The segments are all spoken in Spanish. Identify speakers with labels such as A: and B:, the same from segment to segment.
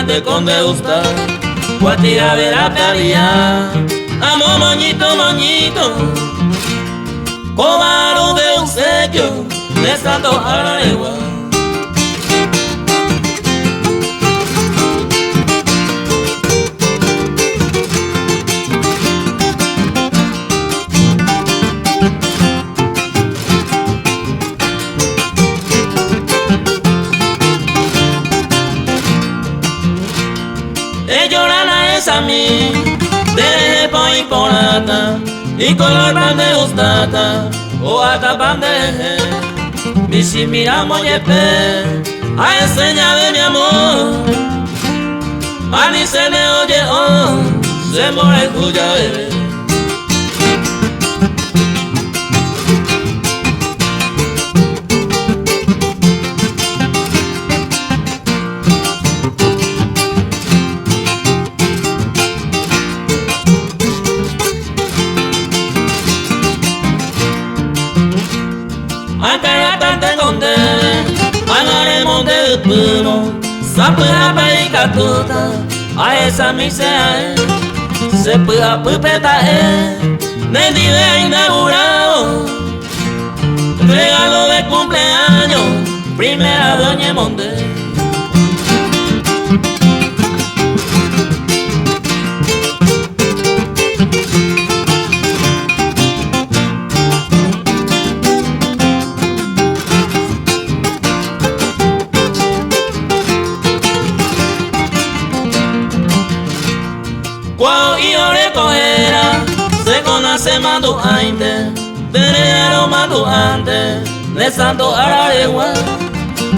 A: grande con me gusta, guatira de la caridad. Amo moñito, moñito, cobaro de obsequio, de santo a la legua. Llorana es a mí, de poi polata, y color pan de ustata, o hasta pan de mi si miramos yepe, a enseñar de mi amor, a ni se le oye, oh, se muere tuya bebé. Ankarata conde, angaremos del puno, sapura paicatuta, a esa misea, se pueda pupeta, de día inaugurado, regalo de cumpleaños, primera doña Monde. Cuando yo recogiera, se conoce mando antes, pero mando antes, de santo a la legua,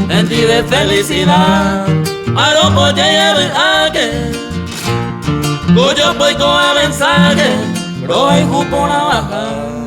A: en ti de felicidad, a lo que lleve a que, yo voy con el mensaje, pero hay cupo la baja.